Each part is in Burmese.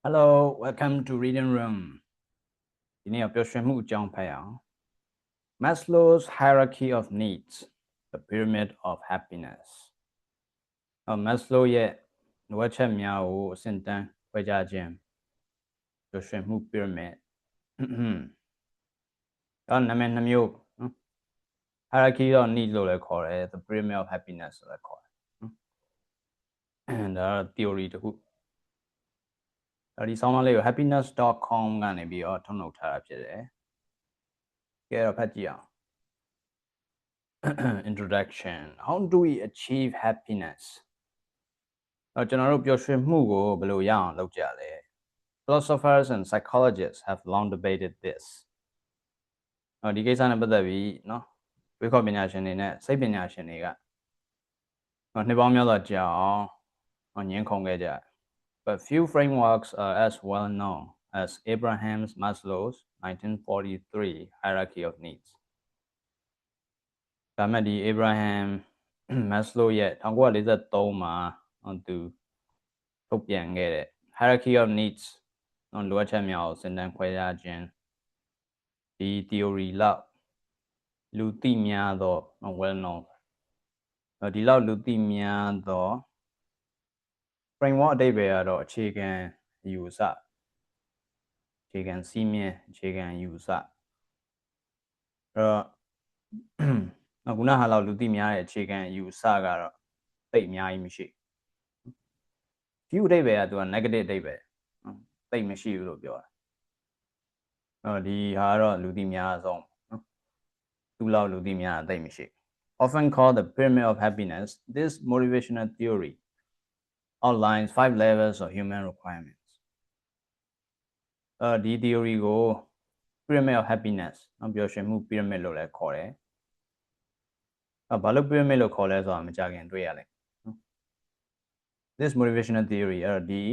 Hello, welcome to Reading Room. ဒီနေ့ပျော်ရွှင်မှုအကြောင်းဖတ်ရအောင် Maslow's hierarchy of needs, the pyramid of happiness. Maslow ရဲ့လိုအပ်ချက်များကိုအဆင့်တန်းခွဲခြားခြင်းပျော်ရွှင်မှု pyramid ဒါနာမည်နှမျိုး hierarchy of needs လို့လည်းခေါ်တယ် the pyramid of happiness လို့လည်းခေါ်တယ်ဒါ theory တစ်ခုဒီဆောင်းပါးလေးကို happiness.com ကနေပြီးတော့ထုတ်လုပ်ထားတာဖြစ်တယ်ကဲတော့ဖတ်ကြည့်အောင် Introduction How do we achieve happiness ကျွန်တော်တို့ပျော်ရွှင်မှုကိုဘယ်လိုရအောင်လုပ်ကြလဲ Philosophers and psychologists have long debated this ဒီကိစ္စနဲ့ပတ်သက်ပြီးเนาะဝိခောပညာရှင်တွေနဲ့စိတ်ပညာရှင်တွေကနှစ်ပေါင်းများစွာကြာအောင်ညှင်းခုန်ခဲ့ကြတယ်But few frameworks are as well known as Abraham Maslow's 1943 hierarchy of needs. ဒါမှဒီ Abraham Maslow ရဲ့1943မှာသူထုတ်ပြန်ခဲ့တဲ့ hierarchy of needs လိုအပ်ချက်များကိုစဉ်းစားခွဲခြားခြင်းဒီ theory လောက်လူသိများသော well known ဒီလောက်လူသိများသောframework အဓိပ္ပာယ်ကတော့အခြေခံယူဆအခြေခံစည်းမျဉ်းအခြေခံယူဆခုနဟာလောက်လူသိများတဲ့အခြေခံယူဆကတော့သိအများကြီးမရှိ view အဓိပ္ပာယ်ကသူက negative အဓိပ္ပာယ်သိမရှိဘူးလို့ပြောတာဒီဟာကတော့လူသိများဆုံးသူလောက်လူသိများသိမရှိ often called the pyramid of happiness this motivational theory outlines 5 levels of human requirements ဒီ theory ကို pyramid of happiness ပျော်ရွှင်မှု pyramid လို့လည်းခေါ်တယ်ဘာလို့ pyramid လို့ခေါ်လဲဆိုတာမကြခင်တွေ့ရလိမ့် this motivational theory ဒီ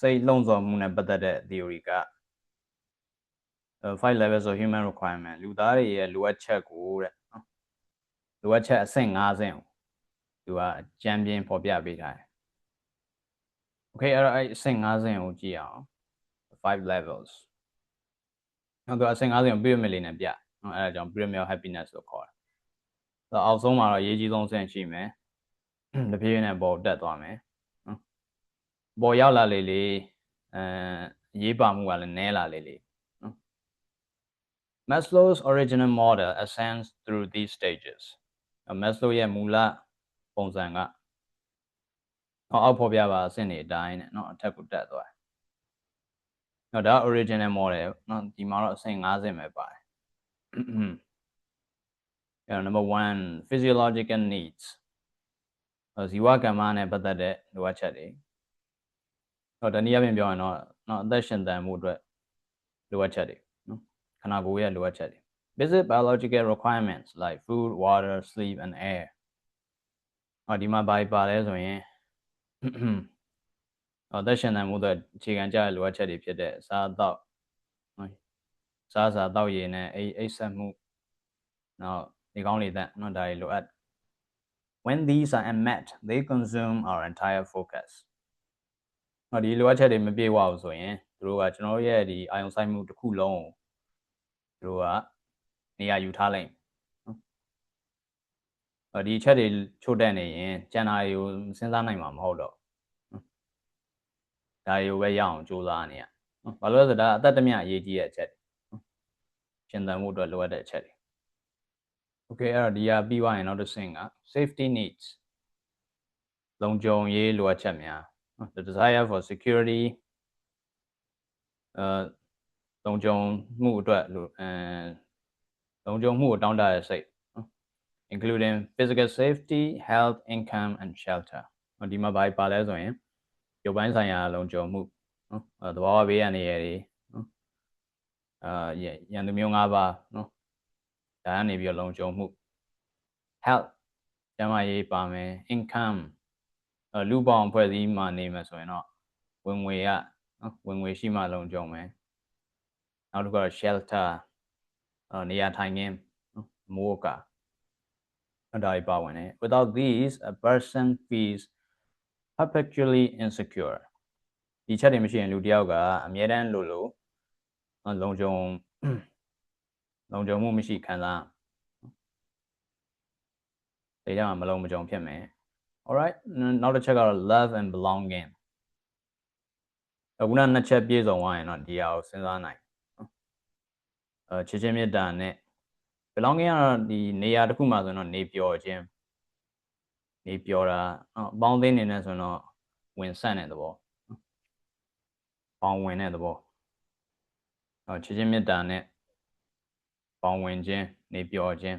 စိတ်လုံဆော်မှုနဲ့ပတ်သက်တဲ့ theory က5 levels of human requirement လူသားတွေရဲ့လိုအပ်ချက်ကိုတဲ့လိုအပ်ချက်အဆင့်5ဆင့်ကိုသူကကြမ်းပြင်းဖော်ပြပေးထားတယ် Okay အဲ့အဆင့်5ဆင့်ကိုကြည့်အောင်5 levels နောက်တော့အဆင့်5ဆင့်ကို pyramid လေးနဲ့ပြအဲ့ဒါကြောင့် pyramid of happiness လို့ခေါ်တယ်အောက်ဆုံးမှာတော့အရေးကြီးဆုံးဆင့်ရှိမယ်တဖြည်းဖြည်းနဲ့ပေါ်တက်သွားမယ်ပေါ်ရောက်လာလေရေးပါမှုကလည်းနည်းလာလေ Maslow's original model ascends through these stages Maslow ရဲ့မူလပုံစံကအောက်ဖော်ပြပါအဆင့်တွေအတိုင်းနဲ့အထက်ကိုတက်သွားတယ်ဒါ original model ဒီမှာတော့အဆင့်5ဆင့်ပဲပါတယ်number 1 physiological needs ဇီဝကမ္မနဲ့ပတ်သက်တဲ့လိုအပ်ချက်တွေတနည်းအားဖြင့်ပြောရင်တော့အသက်ရှင်သန်မှုအတွက်လိုအပ်ချက်တွေခန္ဓာကိုယ်ရဲ့လိုအပ်ချက်တွေ basic biological requirements like food, water, sleep and air ဒီမှာဘာပါလဲဆိုရင်အသက်ရှင်သန်မှုအတွက်အခြေခံကျတဲ့လိုအပ်ချက်တွေဖြစ်တဲ့စားသောက်တောက်ရည်နဲ့အိပ်စက်မှုနောက်ဒီကောင်းလေသန့်ဒါတွေလိုအပ် When these are unmet they consume our entire focus ဒီလိုအပ်ချက်တွေမပြည့်ဝဘူးဆိုရင်သူတို့ကကျွန်တော်ရဲ့ဒီအာယုံစိုက်မှုတစ်ခုလုံးကိုသူတို့ကနေရာယူထားလိုက်ဒီချက်တွေချို့တက်နေရင်ကျန်တာတွေကိုစဉ်းစားနိုင်မှာမဟုတ်တော့ဒါတွေကိုပဲရအောင်ကြိုးစားနေရဘာလို့လဲဆိုတော့ဒါအသက်တမျှအရေးကြီးတဲ့အချက်ရှင်သန်မှုအတွက်လိုအပ်တဲ့အချက်တွေ Okay အဲ့တော့ဒီဟာပြီးသွားရင်နောက်တစ်ဆင့်က safety needs လုံခြုံရေးလိုအပ်ချက်များ the desire for security လုံခြုံမှုအတွက်လုံခြုံမှုကိုတောင်းတတဲ့စိတ် including physical safety, health, income and shelter ဒီမှာဘာပါလဲဆိုရင်ရုပ်ပိုင်းဆိုင်ရာလုံခြုံမှုသဘာဝဘေးအန္တရာယ်တွေရန်သူမျိုး၅ပါးဒါကနေပြီးတော့လုံခြုံမှု health ကျန်းမာရေးပါမယ် income လူပေါင်းဖွဲ့စည်းမှနေမယ်ဆိုရင်တော့ဝင်ငွေရှိမှလုံခြုံမယ်နောက်တစ်ခုက shelter နေရာထိုင်ခင်းမိုးကာဒါတွေပါဝင်တယ် Without these a person feels perpetually insecure ဒီချက်တွေမရှိရင်လူတယောက်ကအမြဲတမ်းလို့လုံခြုံမှုမရှိခံစားဒီကြောင့်မလုံမကြုံဖြစ်မယ် alright နောက်တစ်ချက်ကတော့ love and belonging အခုနနှစ်ချက်ပြည့်စုံသွားရင်တော့ဒီဟာကိုစဉ်းစားနိုင်ချစ်ချင်းမေတ္တာနဲ့ belonging ကတော့ဒီနေရာတစ်ခုမှာဆိုတော့နေပျော်ခြင်းနေပျော်တာအပေါင်းအသင်းနေနဲ့ဆိုတော့ဝင်ဆန့်တဲ့သဘောပေါင်းဝင်တဲ့သဘောချစ်ချင်းမေတ္တာနဲ့ပေါင်းဝင်ခြင်းနေပျော်ခြင်း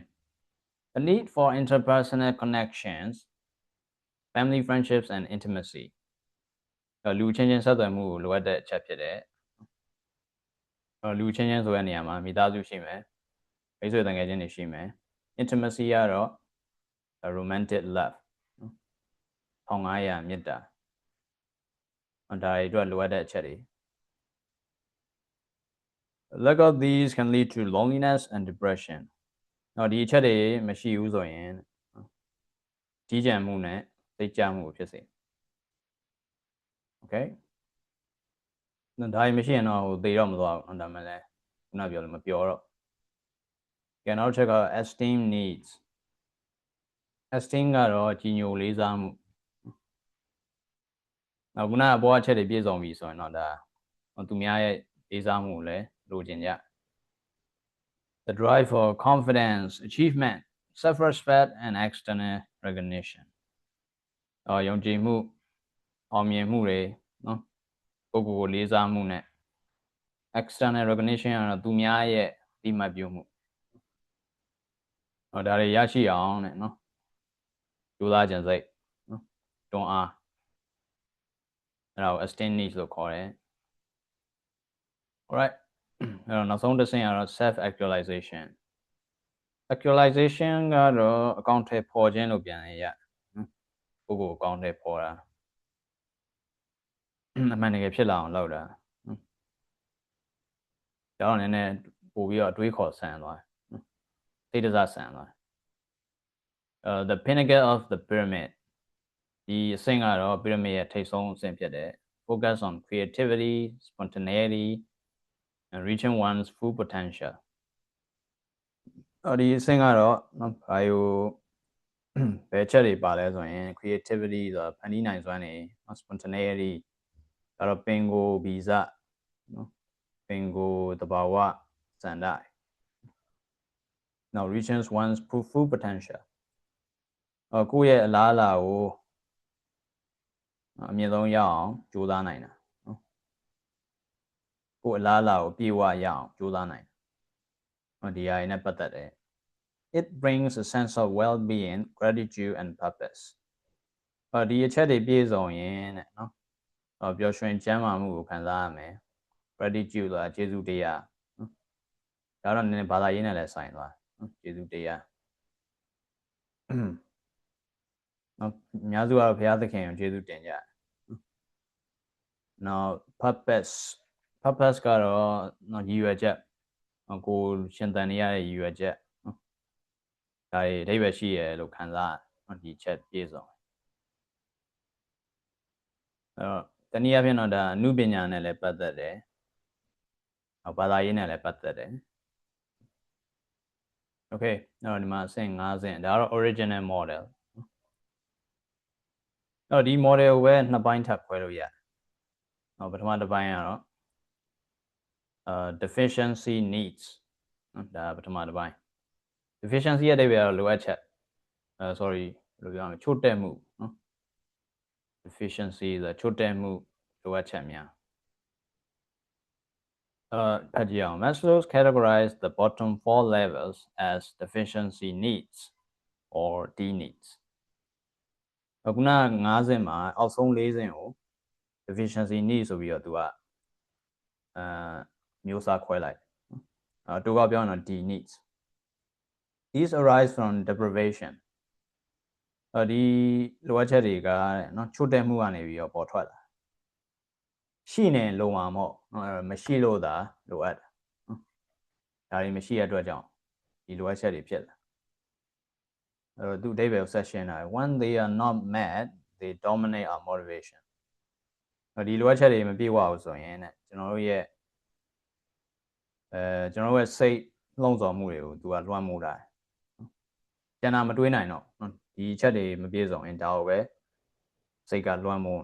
the need for interpersonal connections family friendships and intimacy လူချင်းချင်းဆက်သွယ်မှုကိုလိုအပ်တဲ့အချက်ဖြစ်တယ်လူချင်းချင်းဆိုတဲ့နေရာမှာမိသားစုရှိမယ်မိတ်ဆွေတန်ငယ်ချင်းတွေရှိမယ် intimacy ကတော့ romantic love 1500မေတ္တာဒါတွေအတွက်လိုအပ်တဲ့အချက်တွေ lack of these can lead to loneliness and depression တော့ဒီအချက်တွေမရှိဘူးဆိုရင်ကြီးကြံမှုနဲ့စိတ်ကြမှုဖြစ်စေ okay ဒါတွေမရှိရင်တော့သေတော့မသွားဘူးဒါမှလည်းခုနပြောလို့မပြောတော့ကဲနောက်ချက်က esteem needs esteem ကတော့ကြီးညိုလေးစားမှုနောက်ခုနအပေါ်အချက်တွေပြည့်စုံပြီဆိုရင်တော့ဒါသူများရဲ့လေးစားမှုကိုလည်းလိုချင်ကြ the drive for confidence achievement self-respect and external recognition ယုံကြည်မှုအောင်မြင်မှုတွေနော်ကိုယ့်ကိုယ်လေးစားမှုနဲ့ external recognition ကတော့သူများရဲ့အသိအမှတ်ပြုမှုဒါတွေရရှိအောင်တဲ့နော်ကြိုးစားကြံစိတ်နော်တွန်းအားအဲ့ဒါကို esteem needs လို့ခေါ်တယ် alright အဲ့တော့နောက်ဆုံးတစ်ဆင့်ကတော့ self actualization actualization ကတော့အကောင့်ထဲပေါ်ခြင်းလို့ပြန်ရကိုယ့်ကိုယ်အကောင့်ထဲပေါ်တာအမှန်တကယ်ဖြစ်လာအောင်လုပ်တာဒါတော့နည်းနည်းပို့ပြီးတော့အတွေးခေါ်ဆန်သွားသိတစားဆန်သွားthe pinnacle of the pyramid ဒီအဆင့်ကတော့ pyramid ရဲ့ထိပ်ဆုံးအဆင့်ဖြစ်တယ် focus on creativity spontaneity and reaching one's full potential ဒီအဆင့်ကတော့ဘာကိုဘယ်ချက်တွေပါလဲဆိုရင် creativity ဆိုတာဖန်တီးနိုင်စွမ်းနေ spontaneity ဒါတော့ပင်ကိုဗီဇနော်ပင်ကိုတဘာဝစံတိုင်း now reaches one's full potential ကိုယ့်ရဲ့အလားအလာကိုအမြင့်ဆုံးရအောင်ကြိုးစားနိုင်တာနော်ကိုယ့်အလားအလာကိုပြေဝရအောင်ကြိုးစားနိုင်ဒီအရာနဲ့ပတ်သက်တယ် it brings a sense of well-being gratitude and purpose ဒီအချက်တွေပြည့်စုံရင်တဲ့နော်ပျော်ရွှင်ချမ်းသာမှုကိုခံစားရမယ် gratitude ဆိုတာကျေးဇူးတရားဒါတော့နည်းနည်းဘာသာရေးနဲ့လည်းဆိုင်သွားကျေးဇူးတရားနော်အများစုကတော့ဘုရားသခင်ကိုကျေးဇူးတင်ကြတယ်နောက် purpose ကတော့နော်ရည်ရွယ်ချက်ကိုရှင်သန်နေရတဲ့ရည်ရွယ်ချက်ဒါတွေအဓိပ္ပာယ်ရှိရလို့ခံစားဒီချက်ပြည့်စုံတနည်းအားဖြင့်တော့ဒါအနုပညာနဲ့လည်းပတ်သက်တယ်ဘာသာရေးနဲ့လည်းပတ်သက်တယ် okay အဲ့တော့ဒီမှာအဆင့်5ဆင့်ဒါကတော့ original model ဒီ model ကိုပဲနှစ်ပိုင်းထပ်ခွဲလို့ရတယ်ပထမတစ်ပိုင်းကတော့deficiency needs ဒါပထမတစ်ပိုင်း deficiency ရဲ့အဓိပ္ပာယ်ကတော့လိုအပ်ချက်sorry ဘယ်လိုပြောရမလဲချို့တဲ့မှုနော် deficiency ဆိုတာချို့တဲ့မှုလိုအပ်ချက်များဖတ်ကြည့်အောင် Maslow categorized the bottom 4 levels as deficiency needs or D needs ခုန5ဆင့်မှာအောက်ဆုံး4ဆင့်ကို deficiency needs ဆိုပြီးတော့သူကမျိုးစားခွဲလိုက်တူကပြောရင်တော့ D needs these arise from deprivation ဒီလိုအပ်ချက်တွေကနော်ချို့တဲ့မှုကနေပြီးတော့ပေါ်ထွက်လာရှိနေလုံမှာမဟုတ်မရှိလို့သာလိုအပ်တာဒါတွေမရှိတဲ့အတွက်ကြောင့်ဒီလိုအပ်ချက်တွေဖြစ်လာသူအဓိပ္ပာယ်ကိုဆက်ရှင်းတာ when they are not met they dominate our motivation ဒီလိုအပ်ချက်တွေမပြည့်ဝဘူးဆိုရင်တဲ့ကျွန်တော်တို့ရဲ့စိတ်လှုံ့ဆော်မှုတွေကိုသူကလွှမ်းမိုးတာကျန်တာမတွေးနိုင်တော့ဒီအချက်တွေမပြည့်စုံရင်ဒါကိုပဲစိတ်ကလွှမ်းမိုး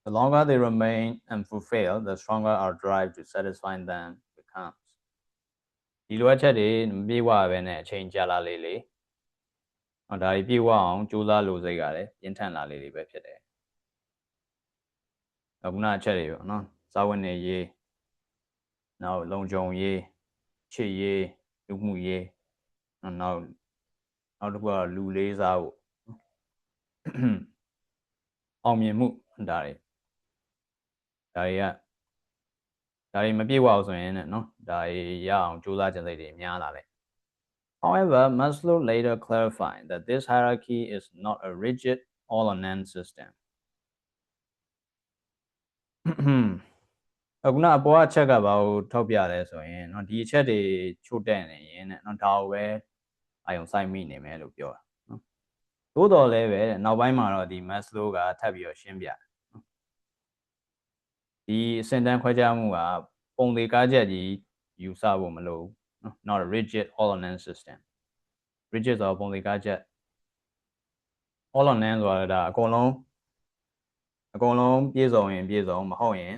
The longer they remain unfulfilled, the stronger our drive to satisfy them becomes. ဒီလိုအပ်ချက်တွေမပြည့်ဝပဲနဲ့အချိန်ကြာလာလေဒါတွေပြည့်ဝအောင်ကြိုးစားလို့စိတ်ကလည်းပြင်းထန်လာလေပဲဖြစ်တယ်ခုနအချက်တွေပေါ့နော်စာဝင်နေရေးနောက်လုံခြုံရေးချစ်ရေးလူမှုရေးနောက်တစ်ခုကလူလေးစားဖို့အောင်မြင်မှုဒါတွေမပြည့်ဝအောင်ဆိုရင်နော်ဒါတွေရအောင်ကြိုးစားခြင်းစိတ်တွေများလာတယ် However, Maslow later clarified that this hierarchy is not a rigid all-or-none system. အခုနအပေါ်အချက်ကဘာကိုထောက်ပြလဲဆိုရင်เนาะဒီအချက်တွေချို့တဲ့နေရင်เนาะဒါကိုပဲအာယုံစိုက်မိနေမယ်လို့ပြောတာเนาะသို့တော်လည်းပဲနောက်ပိုင်းမှာတော့ဒီ Maslow ကထပ်ပြီးတော့ရှင်းပြတယ်ဒီအစဉ်တန်းခွဲခြားမှုကပုံသေးကားချက်ကြီးယူဆဖို့မလိုဘူးเนาะ not a rigid all-or-none system rigid ဆိုတော့ပုံသေးကားချက် all-or-none ဆိုတာဒါအကုန်လုံးပြည့်စုံရင်ပြည့်စုံမဟုတ်ရင်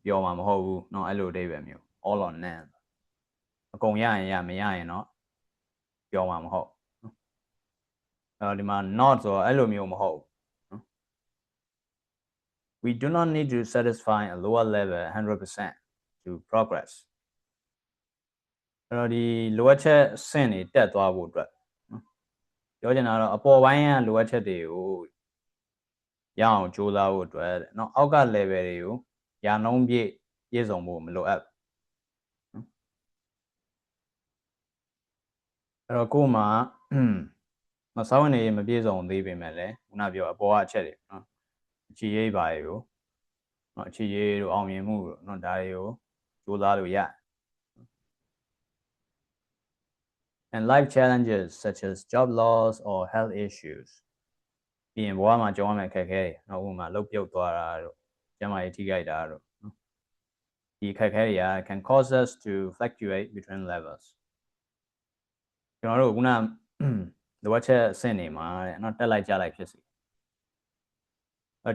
ပြောမှာမဟုတ်ဘူးเนาะအဲ့လိုအဓိပ္ပာယ်မျိုး all or none အကုန်ရရင်ရမရရင်တော့ပြောမှာမဟုတ်ဒီမှာ not ဆိုတော့အဲ့လိုမျိုးမဟုတ် We do not need to satisfy a lower level 100% to progress အဲ့တော့ဒီလိုအပ်ချက်အဆင့်တွေတက်သွားဖို့အတွက်ပြောချင်တာတော့အပေါ်ပိုင်းကလိုအပ်ချက်တွေကိုရအောင်ကြိုးစားဖို့အတွက်เนาะအောက်က level တွေကိုရာနှုန်းပြည့်စုံဖို့မလိုအပ်အဲ့တော့ကိုယ်မှာစာဝင်နေမပြည့်စုံသေးပေမဲ့လည်းခုနပြောအပေါ်ကအချက်တွေနော်အခြေရေးပါရေကိုနော်အခြေရေးတို့အောင်မြင်မှုတို့နော်ဒါတွေကိုကြိုးစားလို့ရ And life challenges such as job loss or health issues ပြီးရင်ဘဝမှာကြုံရမယ့်အခက်အခဲတွေနော်ဥပမာလှုပ်ပြုတ်သွားတာတို့ကျန်းမာရေးထိခိုက်တာတို့ဒီအခက်အခဲတွေက can cause us to fluctuate between levels ကျွန်တော်တို့ခုနလိုအပ်ချက်အဆင့်နေမှာတဲ့နော်တက်လိုက်ကြလိုက်ဖြစ်စီ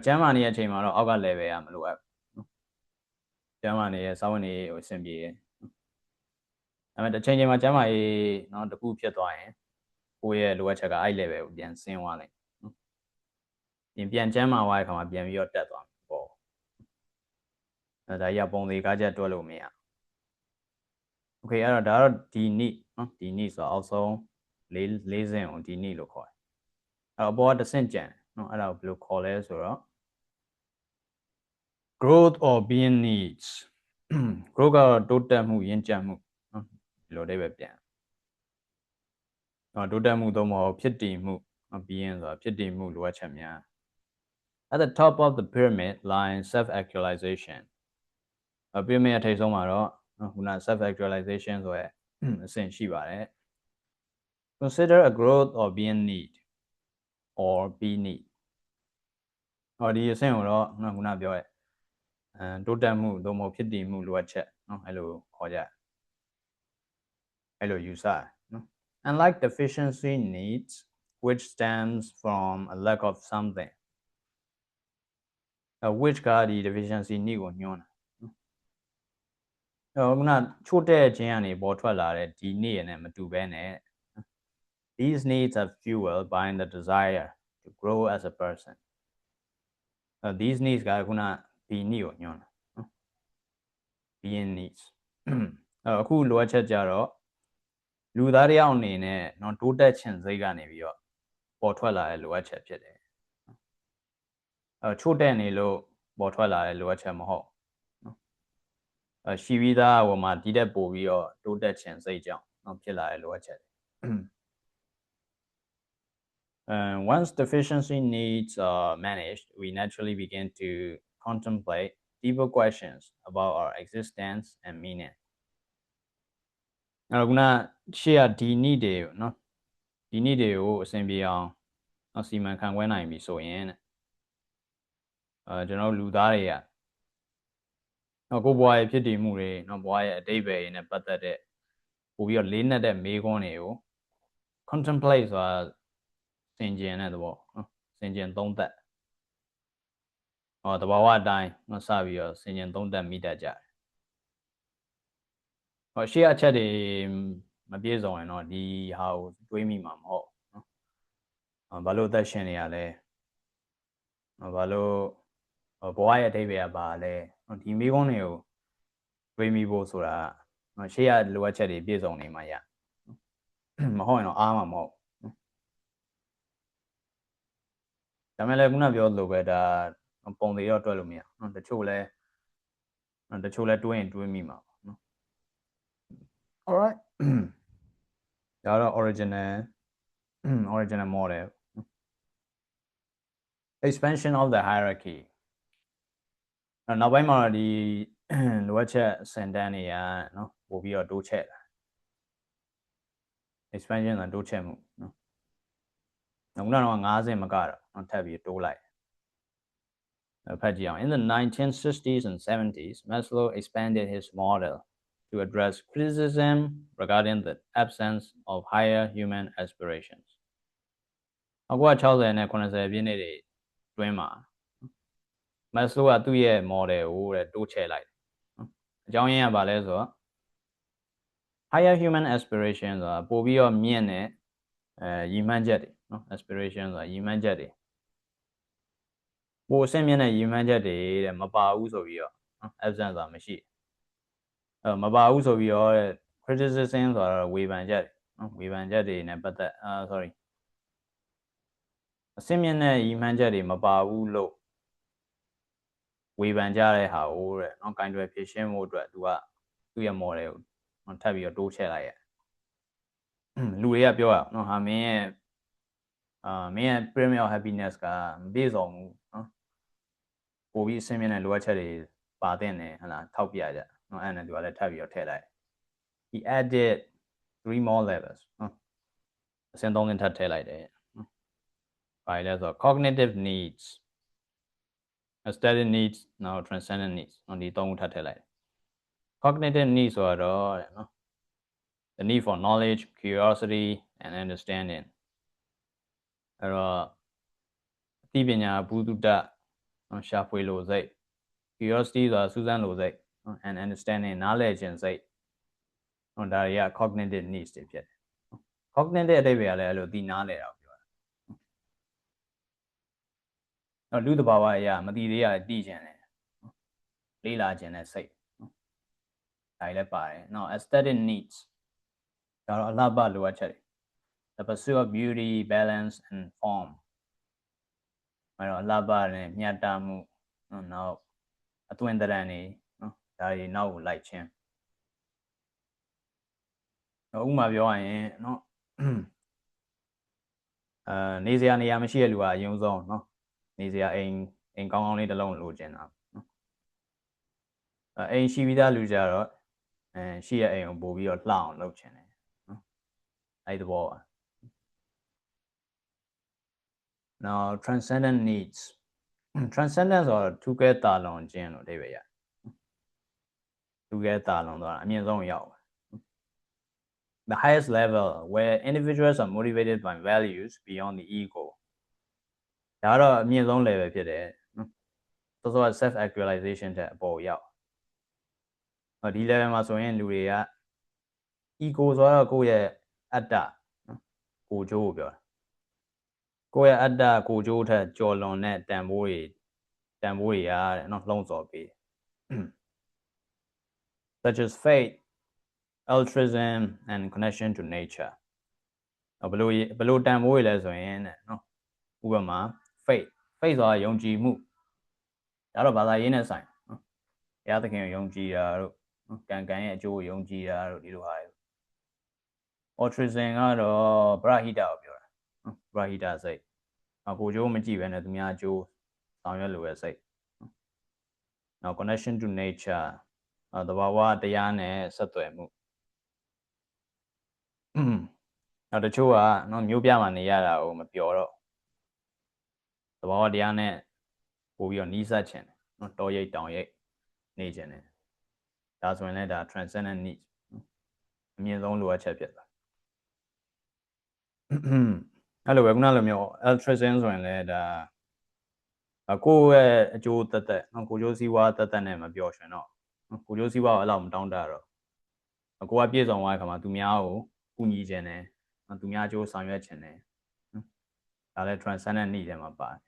ကျမ်းမာနေတဲ့အချိန်မှာတော့အောက်က level ကမလိုအပ်ဘူးကျမ်းမာနေရဲ့စာဝင်နေဟိုအဆင်ပြေတယ်ဒါပေမဲ့တစ်ချိန်ချိန်မှာကျမ်းမာရေးနော်တခုဖြစ်သွားရင်ကိုယ့်ရဲ့လိုအပ်ချက်ကအဲ့ level ကိုပြန်ဆင်းသွားလိုက်ပြန်ကျမ်းမာသွားတဲ့အခါမှာပြန်ပြီးတော့တက်သွားမှာပေါ့ဒါကြီးကပုံသေးကားချက်တွက်လို့မရ Okay အဲ့တော့ဒါတော့ဒီနေ့နော်ဒီနေ့ဆိုအောက်ဆုံး၄ဆင့်ကိုဒီနေ့လို့ခေါ်တယ်အဲ့တော့အပေါ်ကတစ်ဆင့်ကျန်နော်အဲ့ဒါကိုဘယ်လိုခေါ်လဲဆိုတော့ growth or being needs growth ကတော့တိုးတက်မှုရင့်ကျက်မှုနော်ဒီလိုလေးပဲပြန်တိုးတက်မှုသို့မဟုတ်ဖြစ်တည်မှု being ဆိုတာဖြစ်တည်မှုလိုအပ်ချက်များ At the top of the pyramid lies self-actualization pyramid အထိပ်ဆုံးမှာတော့ခုန self-actualization ဆိုရဲအဆင့်ရှိပါတယ် Consider a growth or being need or be need ဒီအဆင့်ကိုတော့ခုနပြောရဲတိုးတက်မှုသို့မဟုတ်ဖြစ်တည်မှုလိုအပ်ချက်နော်အဲ့လိုခေါ်ကြအဲ့လိုယူဆနော် Unlike deficiency needs which stems from a lack of something which ကဒီ deficiency need ကိုညွှန်းတာခုနချို့တဲ့ခြင်းကနေပေါ်ထွက်လာတဲ့ဒီ need ရနဲ့မတူဘဲနဲ့ These needs are fueled by the desire to grow as a person these needs ကခုနဒီ need ကိုညွှန်းတာbeing needs အခုလိုအပ်ချက်ကြတော့လူသားတယောက်အနေနဲ့နော်တိုးတက်ခြင်းစိတ်ကနေပြီးတော့ပေါ်ထွက်လာတဲ့လိုအပ်ချက်ဖြစ်တယ်ချို့တဲ့နေလို့ပေါ်ထွက်လာတဲ့လိုအပ်ချက်မဟုတ်နော်ရှိပြီးသားဟိုမှာဒီတက်ပို့ပြီးတော့တိုးတက်ခြင်းစိတ်ကြောင့်နော်ဖြစ်လာတဲ့လိုအပ်ချက် Once deficiency needs are managed we naturally begin to contemplate deeper questions about our existence and meaning အဲ့တော့ခုနရှေ့ကဒီ need တွေနော်ဒီ need တွေကိုအဆင်ပြေအောင် နော်စီမံခန့်ခွဲနိုင်ပြီဆိုရင်ကျွန်တော်လူသားတွေကနော်ကိုဘွားရဲ့ဖြစ်တည်မှုတွေနော်ဘွားရဲ့အတိတ်ပဲနဲ့ပတ်သက်တဲ့ပို့ပြီးတော့လေးနက်တဲ့မေးခွန်းတွေကို contemplate ဆိုတာစင်ကြင်တဲ့သဘောနော်စင်ကြင်သုံးသပ်သဘာဝအတိုင်းနော်စပြီးတော့စင်ကြင်သုံးသပ်မိတတ်ကြတယ်ရှေ့အချက်တွေမပြည့်စုံရင်တော့ဒီဟာကိုတွေးမိမှာမဟုတ်နော်ဘာလို့အသက်ရှင်နေရလဲဘာလို့ဘဝရဲ့အတိတ်ပဲကပါလဲဒီမိကုန်းတွေကိုတွေးမိဖို့ဆိုတာရှေ့ရလိုအပ်ချက်တွေပြည့်စုံနေမှရမဟုတ်ရင်တော့အားမှာမဟုတ်ဒါမဲ့လည်းခုနပြောလို့ပဲဒါပုံတွေတော့တွက်လို့မရတချို့လဲတွေးရင်တွေးမိမှာနော် alright ဒါတော့ original model expansion of the hierarchy နောက်ပိုင်းမှာဒီလိုအပ်ချက်စင်တန်းတွေကနော်ပို့ပြီးတော့တိုးချဲ့လာ expansion ကတိုးချဲ့မှုနော်ခုနကတော့50မကတော့ထပ်ပြီးတိုးလိုက်ဖတ်ကြည့်အောင် In the 1960s and 70s Maslow expanded his model to address criticism regarding the absence of higher human aspirations 1960နဲ့90ပြည့်နှစ်တွေတွင်းမှာ Maslow ကသူ့ရဲ့ model ကိုတိုးချဲ့လိုက်အကြောင်းရင်းကဘာလဲဆိုတော့ higher human aspiration ဆိုတာပို့ပြီးတော့မြင့်တဲ့ရည်မှန်းချက်တွေနော် aspiration ဆိုတာရည်မှန်းချက်တွေပိုအဆင့်မြင့်တဲ့ရည်မှန်းချက်တွေတဲ့မပါဘူးဆိုပြီးတော့ absence ဆိုတာမရှိမပါဘူးဆိုပြီးတော့ criticism ဆိုတာဝေဖန်ချက်နော်ဝေဖန်ချက်တွေနဲ့ပတ်သက်sorry အဆင့်မြင့်တဲ့ရည်မှန်းချက်တွေမပါဘူးလို့ဝေဖန်ကြတဲ့ဟာကိုတဲ့နော်ကင်တွယ်ဖြည့်ရှင်းဖို့အတွက်သူကသူ့ရဲ့ model ကိုထပ်ပြီးတော့တိုးချဲ့လိုက်ရလူတွေကပြောရနော်ဟာမင်းရဲ့ premium happiness ကမပြည့်စုံဘူးနော်ပို့ပြီးအဆင့်မြင့်တဲ့လိုအပ်ချက်တွေပါတဲ့နေဟလားထောက်ပြကြနော်အဲ့နဲ့သူကလည်းထပ်ပြီးတော့ထည့်လိုက် he added 3 more levels နော်အဆင့်3ဆင့်ထပ်ထည့်လိုက်တယ်ဘာလဲဆိုတော့ cognitive needs aesthetic needs နောက် transcendent needs နော်ဒီ3ခုထပ်ထည့်လိုက် cognitive needs ဆိုတော့နော် the need for knowledge curiosity and understanding အဲ့တော့အသိပညာဘုဒ္ဓရှာဖွေလို့စိတ် curiosity ဆိုတာစူးစမ်းလို့စိတ် and understanding နားလည်ခြင်းစိတ်ဒါတွေက cognitive needs တွေဖြစ်တယ် cognitive အဓိပ္ပာယ်ကလည်းအဲ့လိုသိနားလည်တာပြောတာလူသဘာဝအရာမသိသေးရသိခြင်းတယ်လေးလာခြင်းနဲ့စိတ်ဒါတွေလည်းပါတယ်နောက် aesthetic needs ဒါတော့အလှပလိုအပ်ချက်တွေ the pursuit of beauty balance and form အဲ့တော့အလှပနဲ့မျှတမှုနောက်အသွင်သဏ္ဍာန်တွေနော်ဒါတွေနောက်ကိုလိုက်ခြင်းဥပမာပြောရရင်နော်နေစရာနေရာမရှိတဲ့လူကအယုံဆုံးနော်နေစရာအိမ်ကောင်းကောင်းလေးတစ်လုံးလိုချင်တာနော်အိမ်ရှိပြီးသားလူကြတော့ရှိရဲ့အိမ်ကိုပို့ပြီးတော့လှအောင်လုပ်ချင်တယ်နော်အဲ့ဒီဘောပါနောက် transcendent needs transcendent ဆိုတော့သူကဲတာလွန်ခြင်းလို့အဓိပ္ပာယ်ရသူကဲတာလွန်သွားတာအမြင့်ဆုံးရောက်the highest level where individuals are motivated by values beyond the ego ဒါတော့အမြင့်ဆုံး level ဖြစ်တယ်ဆိုတော့ self actualization တဲ့အပေါ်ရောက်ဒီ level မှာဆိုရင်လူတွေက ego ဆိုတော့ကိုယ့်ရဲ့အတ္တကိုကျိုးကိုပြောတာကိုယ့်ရဲ့အတ္တကိုကျိုးထက်ကျော်လွန်တဲ့တန်ဖိုးတွေရတဲ့နော်လှုံ့ဆော်ပေး such as faith altruism and connection to nature ဘယ်လိုတန်ဖိုးတွေလဲဆိုရင်နော်ဥပမာ faith ဆိုတာယုံကြည်မှုဒါတော့ဘာသာရေးနဲ့ဆိုင်နော်ဘုရားသခင်ကိုယုံကြည်တာတို့ကံရဲ့အကျိုးကိုယုံကြည်တာတို့ဒီလိုဟာတွေ altruism ကတော့ပရဟိတကိုပြောတာနော်ပရဟိတစိတ်ကိုကျိုးမကြည့်ပဲနဲ့သူများအကျိုးဆောင်ရွက်လိုရဲ့စိတ်နောက် connection to nature သဘာဝတရားနဲ့ဆက်သွယ်မှုနောက်တချို့ကနော်မျိုးပြမှာနေရတာကိုမပျော်တော့ သဘောတရားနဲ့ပို့ပြီးတော့နီးစပ်ခြင်းနော်တော်ရိပ်တောင်ရိပ်နေခြင်းနဲ့ဒါဆိုရင်လည်းဒါ transcendent need အမြင့်ဆုံးလိုအပ်ချက်ဖြစ်သွားအဲ့လိုပဲခုနလိုမျိုး altruism ဆိုရင်လည်းဒါကိုယ့်ရဲ့အကျိုးသက်သက်နော်ကိုကျိုးစည်းဝါးသက်သက်နဲ့မပြောရှင်တော့ကိုကျိုးစည်းဝါးကိုအဲ့လောက်မတောင်းတတော့ကိုကပြည့်စုံသွားတဲ့ခါမှာသူများကိုကူညီခြင်းနဲ့သူများအကျိုးဆောင်ရွက်ခြင်းနဲ့ဒါလည်း transcendent need ထဲမှာပါတယ်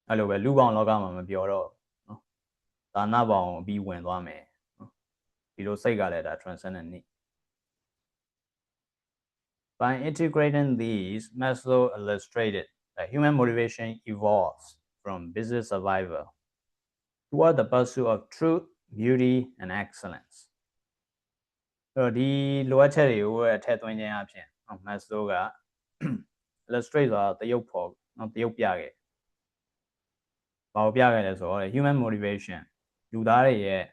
အဲ့လိုပဲလူပေါင်းလောကမှာမပြောတော့နော်ဒါနပေါင်းအပြီးဝင်သွားမယ်ဒီလိုစိတ်ကလည်းဒါ transcendent need By integrating these, Maslow illustrated that human motivation evolves from business survival toward the pursuit of truth, beauty, and excellence. ဒီလိုအပ်ချက်တွေကိုထည့်သွင်းခြင်းအပြင် Maslow က illustrate ဆိုတာတရုပ်ဖော်တရုပ်ပြခဲ့။ဘာကိုပြခဲ့လဲဆိုတော့ human motivation လူသားတွေရဲ့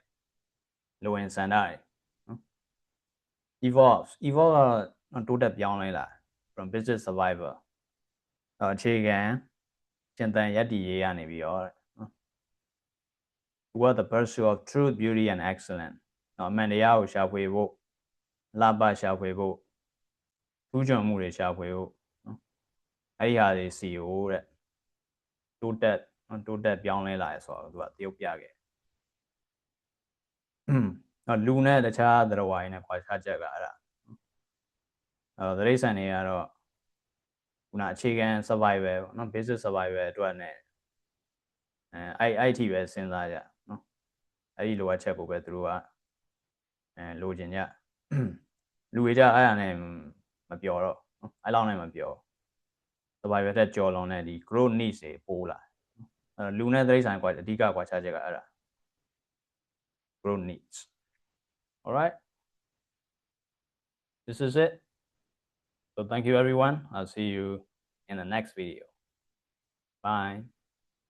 လိုအင်ဆန္ဒတွေ evolve တိုးတက်ပြောင်းလဲလာ from business survival အခြေခံကျင့်တန်ရပ်တည်ရေးရနေပြီးတော့ toward the pursuit of truth, beauty, and excellence အမှန်တရားကိုရှာဖွေဖို့လပရှာဖွေဖို့ထူးချွန်မှုတွေရှာဖွေဖို့အဲ့ဒီဟာတွေစီကိုတဲ့တိုးတက်ပြောင်းလဲလာရဆိုတော့သူကတရုပ်ပြခဲ့လူနဲ့တခြားသတ္တဝါတွေနဲ့ခွာခြားချက်ကအဲ့ဒါတိရစ္ဆာန်တွေကတော့ခုနအခြေခံ survival ပေါ့နော် basic survival အတွက်နဲ့အဲ့ဒီပဲစဉ်းစားကြနော်အဲ့ဒီလိုအပ်ချက်ကိုပဲသူတို့ကလိုချင်ကြလူတွေကြအဲ့ဒါနဲ့မပြောတော့အဲ့လောက်နဲ့မပြော survival တက်ကြော်လွန်တဲ့ဒီ growth needs တွေပိုးလာလူနဲ့တိရစ္ဆာန်အဓိကကွာခြားချက်ကအဲ့ဒါ growth needs all right this is it so thank you everyone I'll see you in the next video bye